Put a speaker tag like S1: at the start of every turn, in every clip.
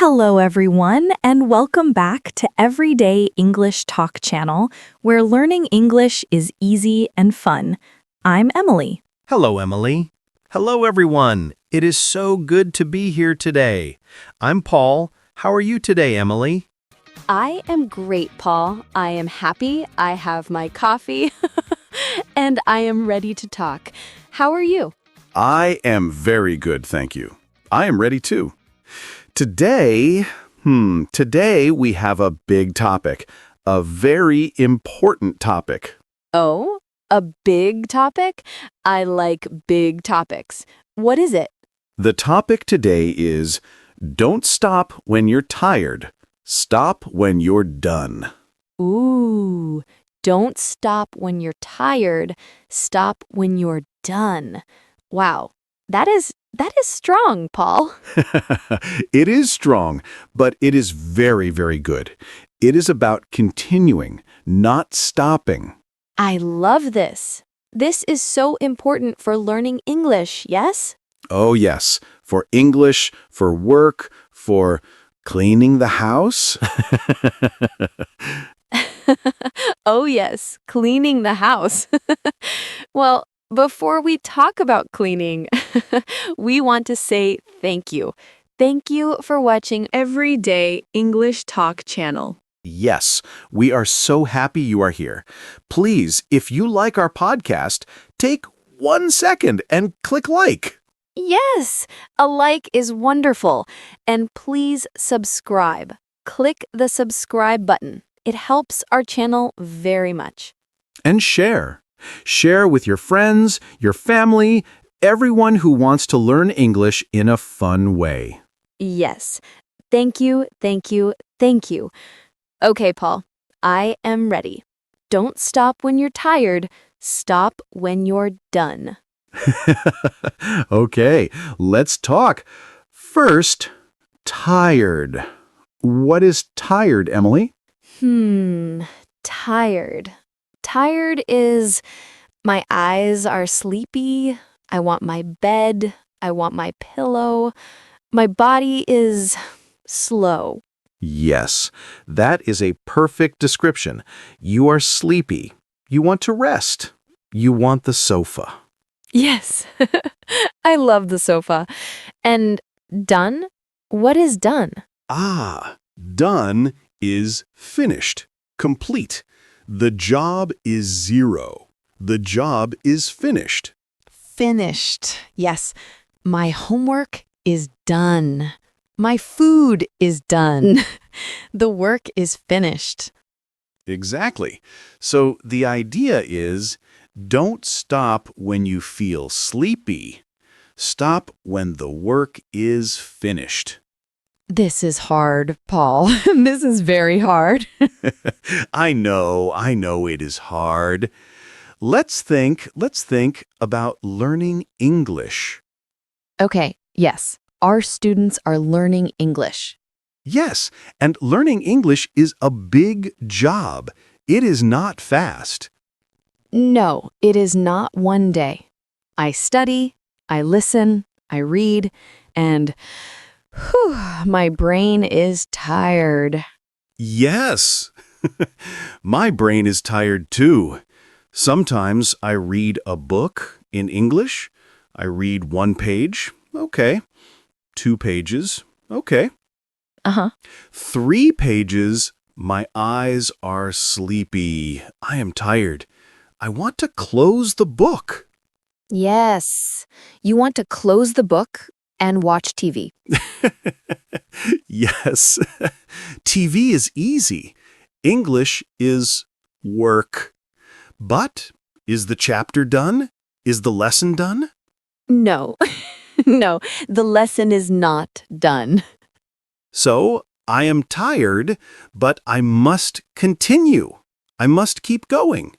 S1: Hello, everyone, and welcome back to Everyday English Talk channel, where learning English is easy and fun. I'm Emily.
S2: Hello, Emily. Hello, everyone. It is so good to be here today. I'm Paul. How are you today, Emily?
S3: I am great, Paul. I am happy. I have my coffee. And I am ready to talk. How are you?
S4: I am very good, thank you. I am ready too. Today we have a big topic, a very important topic.
S3: Oh, a big topic? I like big topics. What is it?
S4: The topic today is don't stop when you're tired. Stop when you're done.
S3: Ooh, don't stop when you're tired. Stop when you're done. Wow, that is strong, Paul.
S4: It is strong, but it is very, very good. It is about continuing, not stopping.
S3: I love this. This is so important for learning English, yes?
S4: Oh, yes, for English, for work, for cleaning the house.
S3: Oh, yes, cleaning the house. Well, before we talk about cleaning, we want to say thank you. Thank you for watching
S1: Everyday English Talk channel.
S4: Yes, we are so happy you are here. Please, if you like our podcast, take 1 second and click like.
S3: Yes, a like is wonderful. And please subscribe. Click the subscribe button. It helps our channel very much.
S4: And share. Share with your friends, your family, everyone who wants to learn English in a fun way.
S3: Yes. Thank you, thank you, thank you. Okay, Paul, I am ready. Don't stop when you're tired. Stop when you're done.
S4: Okay, let's talk. First, tired. What is tired, Emily?
S3: Tired. Tired is my eyes are sleepy. I want my bed. I want my pillow. My body is slow.
S4: Yes, that is a perfect description. You are sleepy. You want to rest. You want the sofa.
S3: Yes. I love the sofa. And done? What is done?
S4: Done is finished, complete. The job is zero. The job is finished.
S3: Finished. Yes. My homework is done. My food is done. The work is finished.
S4: Exactly. So the idea is don't stop when you feel sleepy. Stop when the work is finished.
S3: This is hard, Paul. This is very hard.
S4: I know it is hard. Let's think about learning English.
S3: Okay, yes. Our students are learning English.
S4: Yes, and learning English is a big job. It is not fast.
S3: No, it is not one day. I study, I listen, I read, and my brain is tired.
S4: Yes. My brain is tired too. Sometimes I read a book in English. I read 1 page. Okay. 2 pages. Okay. 3 pages. My eyes are sleepy. I am tired. I want to close the book.
S3: Yes, you want to close the book and watch TV.
S4: Yes. TV is easy. English is work. But is the chapter done? Is the lesson done?
S3: No, no, the lesson is not done.
S4: So I am tired, but I must continue. I must keep going.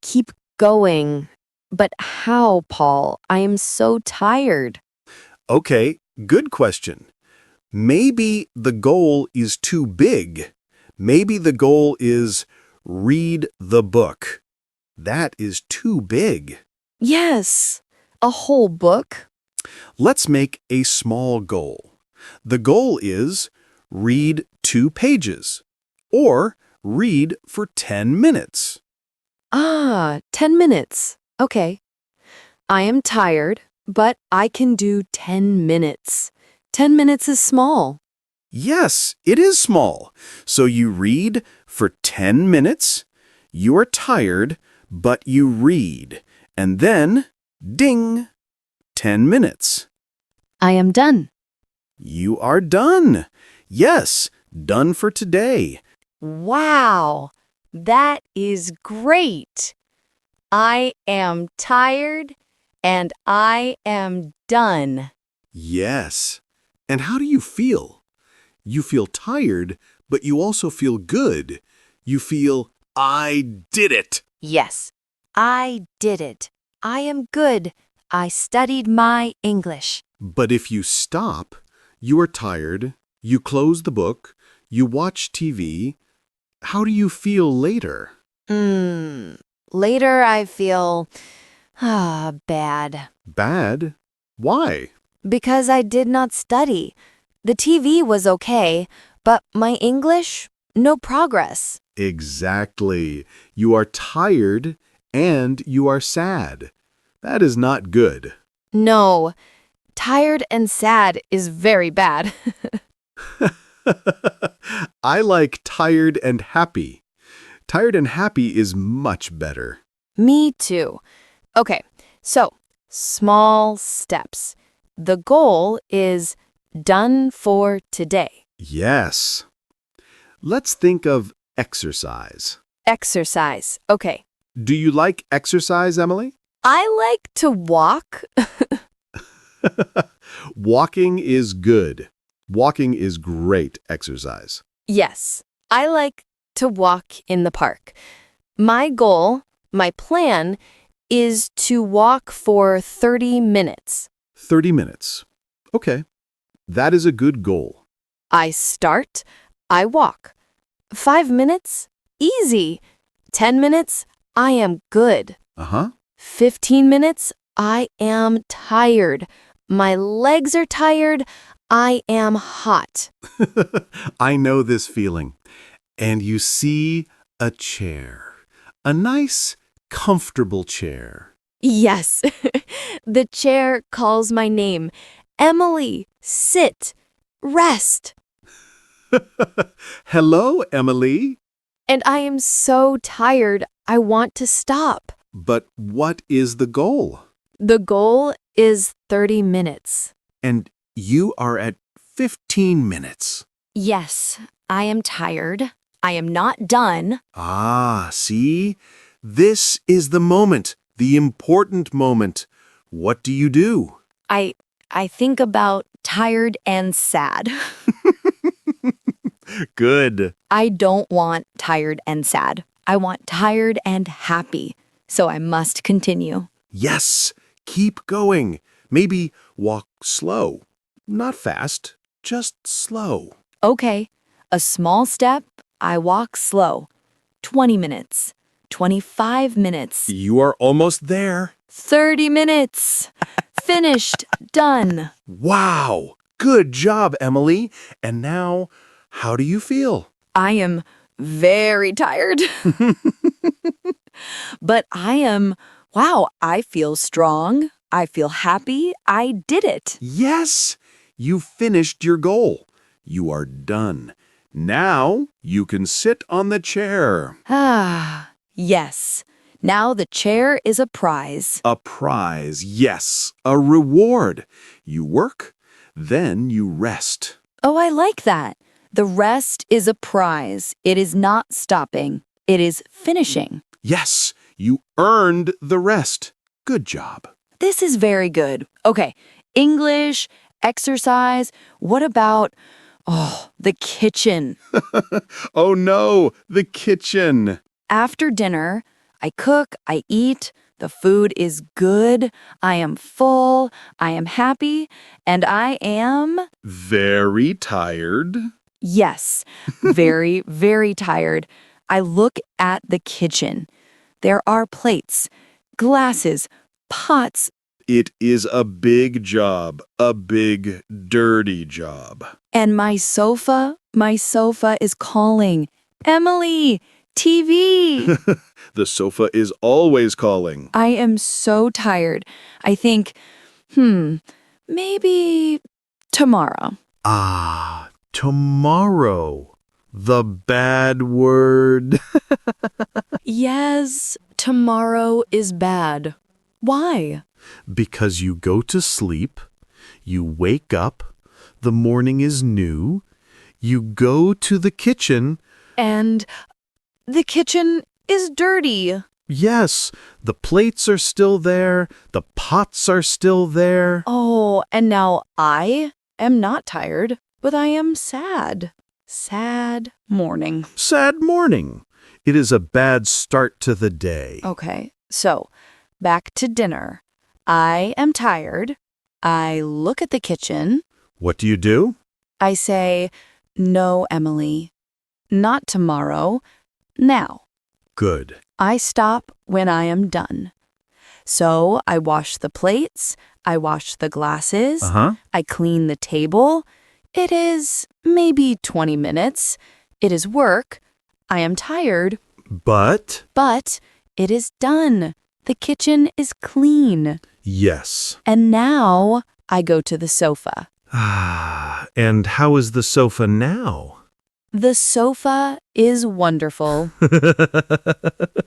S3: Keep going. But how, Paul? I am so tired.
S4: Okay, good question. Maybe the goal is too big. Maybe the goal is read the book. That is too big.
S3: Yes, a whole book.
S4: Let's make a small goal. The goal is read 2 pages or read for 10 minutes.
S3: 10 minutes. Okay. I am tired, but I can do 10 minutes. 10 minutes is small.
S4: Yes, it is small. So you read for 10 minutes, you are tired, but you read. And then, ding, 10 minutes.
S3: I am done.
S4: You are done. Yes, done for today.
S3: Wow, that is great. I am tired and I am done.
S4: Yes. And how do you feel? You feel tired, but you also feel good. You feel, I did it.
S3: Yes, I did it. I am good. I studied my English.
S4: But if you stop, you are tired, you close the book, you watch TV, how do you feel later?
S3: Later I feel bad.
S4: Bad? Why?
S3: Because I did not study. The TV was okay, but my English, no progress.
S4: Exactly. You are tired and you are sad. That is not good.
S3: No, tired and sad is very bad.
S4: I like tired and happy. Tired and happy is much better.
S3: Me too. Okay, so small steps. The goal is done for today.
S4: Yes. Let's think of exercise.
S3: Exercise. Okay.
S4: Do you like exercise, Emily?
S3: I like to walk.
S4: Walking is good. Walking is great exercise.
S3: Yes, I like to walk in the park. My goal, my plan, is to walk for 30 minutes.
S4: 30 minutes. Okay. That is a good goal.
S3: I start, I walk. 5 minutes, easy. 10 minutes, I am good.
S4: Uh-huh.
S3: 15 minutes, I am tired. My legs are tired. I am hot.
S4: I know this feeling. And you see a chair. A nice, comfortable chair.
S3: Yes, the chair calls my name. Emily, sit, rest.
S4: Hello, Emily.
S3: And I am so tired, I want to stop.
S4: But what is the goal?
S3: The goal is 30 minutes.
S4: And you are at 15 minutes.
S1: Yes, I am tired. I am not done.
S4: Ah, see? This is the moment, the important moment. What do you do?
S1: I think about tired and sad.
S4: Good.
S1: I don't want tired and sad. I want tired and happy. So I must continue.
S4: Yes, keep going. Maybe walk slow. Not fast, just slow.
S1: Okay, a small step, I walk slow. 20 minutes, 25 minutes,
S4: You are almost there.
S1: 30 minutes. Finished, done.
S4: Wow, good job, Emily. And now, how do you feel?
S1: I am very tired. But I feel strong. I feel happy. I did it.
S4: Yes, you finished your goal. You are done. Now you can sit on the chair.
S1: Yes. Now the chair is a prize.
S4: A prize, yes, a reward. You work, then you rest.
S1: Oh, I like that. The rest is a prize. It is not stopping. It is finishing.
S4: Yes, you earned the rest. Good job.
S1: This is very good. Okay, English, exercise. What about, the kitchen?
S4: Oh no, the kitchen.
S1: After dinner, I cook, I eat. The food is good. I am full. I am happy. And I am,
S4: Very tired.
S1: yes, very, very tired. I look at the kitchen. There are plates, glasses, pots,
S4: It is a big job, a big, dirty job.
S1: And my sofa is calling. Emily, TV!
S4: The sofa is always calling.
S1: I am so tired. I think, maybe tomorrow.
S4: Ah, tomorrow. The bad word.
S1: Yes, tomorrow is bad. Why?
S4: Because you go to sleep, you wake up, the morning is new, you go to the kitchen.
S1: And the kitchen is dirty.
S4: Yes, the plates are still there, the pots are still there.
S1: Oh, and now I am not tired, but I am sad. Sad morning.
S4: Sad morning. It is a bad start to the day.
S1: Okay, so back to dinner. I am tired. I look at the kitchen.
S4: What do you do?
S1: I say, no, Emily. Not tomorrow. Now.
S4: Good.
S1: I stop when I am done. So I wash the plates. I wash the glasses. I clean the table. It is maybe 20 minutes. It is work. I am tired.
S4: But
S1: it is done. The kitchen is clean.
S4: yes.
S1: And now I go to the sofa.
S4: Ah, and how is the sofa now?
S1: The sofa is wonderful.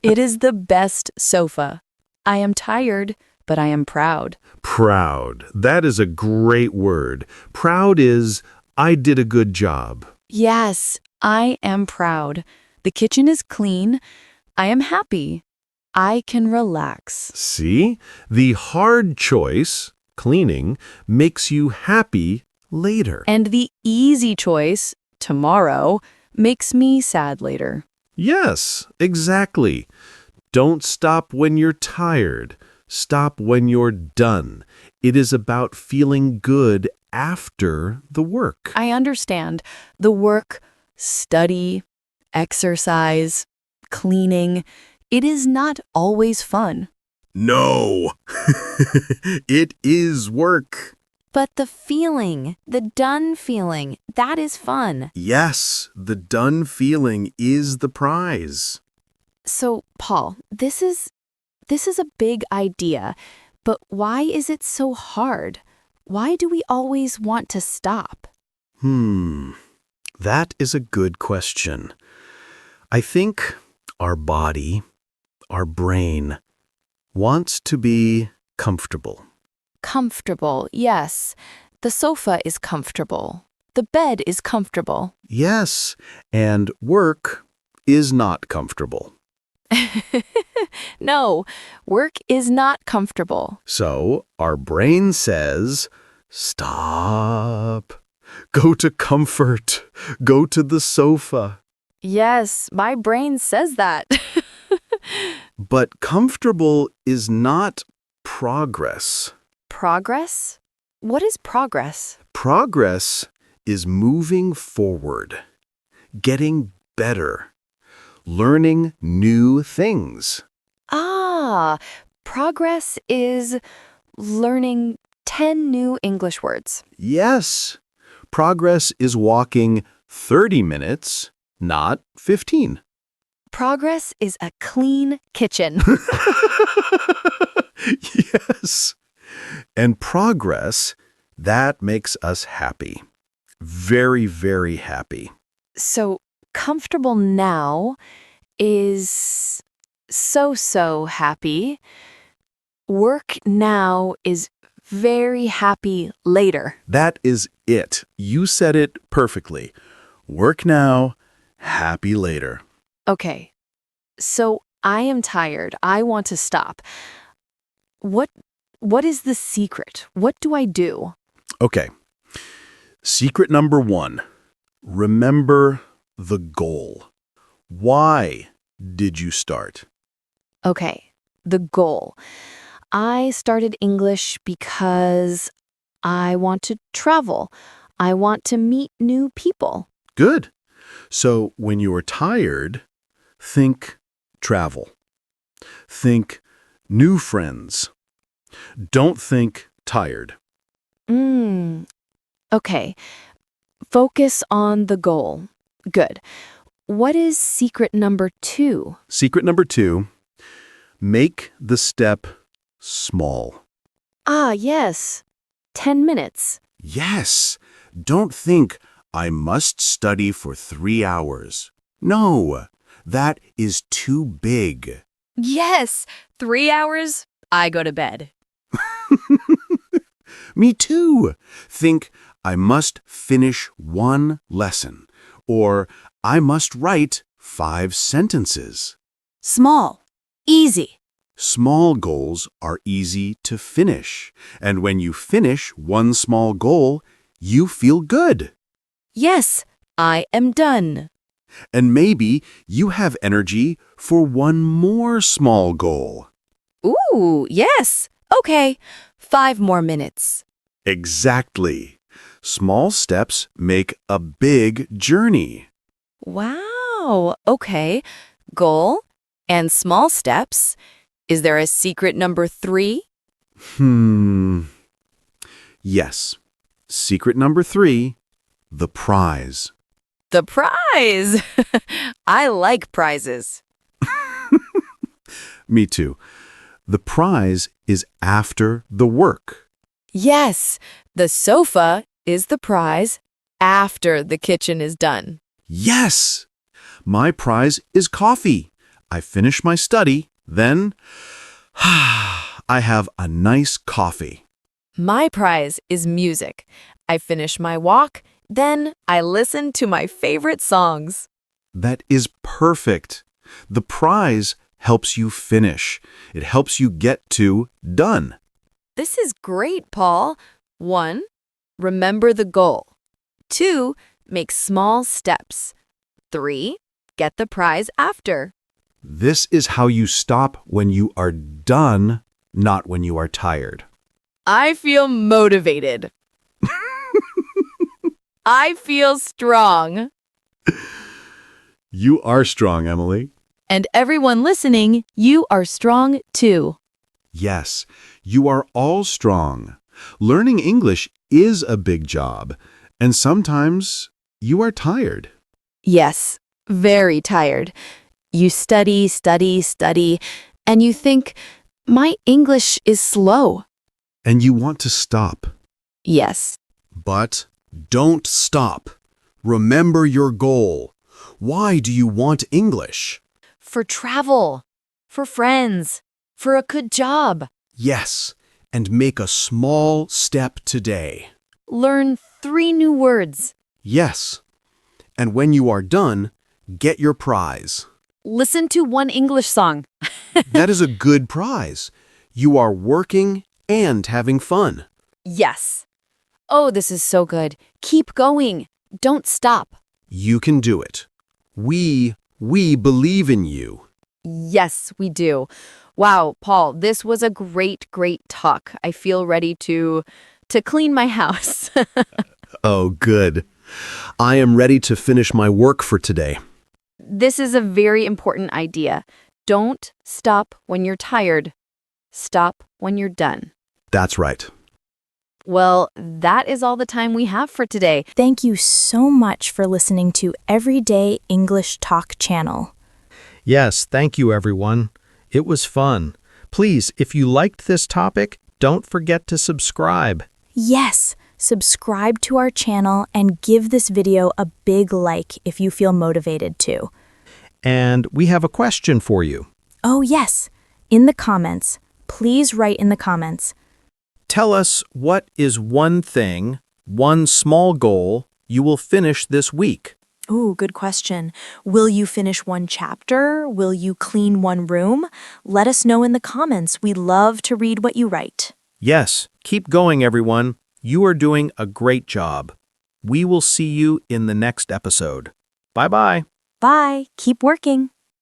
S1: It is the best sofa. I am tired, but I am proud.
S4: Proud. That is a great word. Proud is, I did a good job.
S1: Yes, I am proud. The kitchen is clean. I am happy. I can relax.
S4: See? The hard choice, cleaning, makes you happy later.
S1: And the easy choice, tomorrow, makes me sad later.
S4: Yes, exactly. Don't stop when you're tired. Stop when you're done. It is about feeling good after the work.
S1: I understand. The work, study, exercise, cleaning, it is not always fun.
S4: No! It is work.
S3: But the feeling, the done feeling, that is fun.
S4: Yes, the done feeling is the prize.
S3: So, Paul, this is a big idea, but why is it so hard? Why do we always want to stop?
S4: That is a good question. I think our body, our brain, wants to be comfortable.
S3: Comfortable, yes. The sofa is comfortable. The bed is comfortable.
S4: Yes, and work is not comfortable.
S3: No, work is not comfortable.
S4: So our brain says, stop. Go to comfort. Go to the sofa.
S3: Yes, my brain says that.
S4: But comfortable is not progress.
S3: Progress? What is progress?
S4: Progress is moving forward, getting better, learning new things.
S3: Ah, progress is learning 10 new English words.
S4: Yes, progress is walking 30 minutes, not 15.
S3: Progress is a clean kitchen.
S4: Yes. And progress, that makes us happy. Very, very happy.
S3: So, comfortable now is so happy. Work now is very happy later.
S4: That is it. You said it perfectly. Work now, happy later.
S3: Okay, so I am tired. I want to stop. What is the secret? What do I do?
S4: Okay. Secret number 1. Remember the goal. Why did you start?
S3: Okay, the goal. I started English because I want to travel. I want to meet new people.
S4: Good. So when you are tired, think travel. Think new friends. Don't think tired.
S3: Okay. Focus on the goal. Good. What is secret number 2?
S4: Secret number 2, make the step small.
S3: Ah, yes. 10 minutes.
S4: Yes, don't think I must study for 3 hours. No, that is too big.
S1: Yes, 3 hours, I go to bed.
S4: Me too. Think I must finish 1 lesson, or I must write 5 sentences.
S1: Small, easy.
S4: Small goals are easy to finish, and when you finish 1 small goal, you feel good.
S1: Yes, I am done.
S4: And maybe you have energy for 1 more small goal.
S1: Ooh, yes. Okay, 5 more minutes.
S4: Exactly. Small steps make a big journey.
S1: Wow, okay. Goal and small steps. Is there a secret number 3?
S4: Yes. Secret number 3, the prize.
S1: The prize! I like prizes.
S4: Me too. The prize is after the work.
S1: Yes, the sofa is the prize after the kitchen is done.
S4: Yes! My prize is coffee. I finish my study, then I have a nice coffee.
S1: My prize is music. I finish my walk, then I listen to my favorite songs.
S4: That is perfect. The prize helps you finish. It helps you get to done.
S1: This is great, Paul. 1, remember the goal. 2, make small steps. 3, get the prize after.
S4: This is how you stop when you are done, not when you are tired.
S1: I feel motivated. I feel strong.
S4: You are strong, Emily.
S1: And everyone listening, you are strong too.
S4: Yes, you are all strong. Learning English is a big job, and sometimes you are tired.
S1: Yes, very tired. You study, study, study, and you think, my English is slow.
S4: And you want to stop.
S1: Yes.
S4: But don't stop. Remember your goal. Why do you want English?
S1: For travel, for friends, for a good job.
S4: Yes, and make a small step today.
S1: Learn 3 new words.
S4: Yes, and when you are done, get your prize.
S1: Listen to 1 English song.
S4: That is a good prize. You are working and having fun.
S1: Yes. Oh, this is so good. Keep going. Don't stop.
S4: You can do it. We believe in you.
S1: Yes, we do. Wow, Paul, this was a great, great talk. I feel ready to clean my house.
S4: Oh, good. I am ready to finish my work for today.
S1: This is a very important idea. Don't stop when you're tired. Stop when you're done.
S4: That's right.
S1: Well, that is all the time we have for today.
S5: Thank you so much for listening to Everyday English Talk channel.
S2: Yes, thank you, everyone. It was fun. Please, if you liked this topic, don't forget to subscribe.
S5: Yes, subscribe to our channel and give this video a big like if you feel motivated to.
S2: And we have a question for you.
S5: Oh yes, in the comments. Please write in the comments.
S2: Tell us what is one thing, one small goal you will finish this week.
S5: Ooh, good question. Will you finish 1 chapter? Will you clean 1 room? Let us know in the comments. We love to read what you write.
S2: Yes, keep going, everyone. You are doing a great job. We will see you in the next episode. Bye-bye.
S5: Bye. Keep working.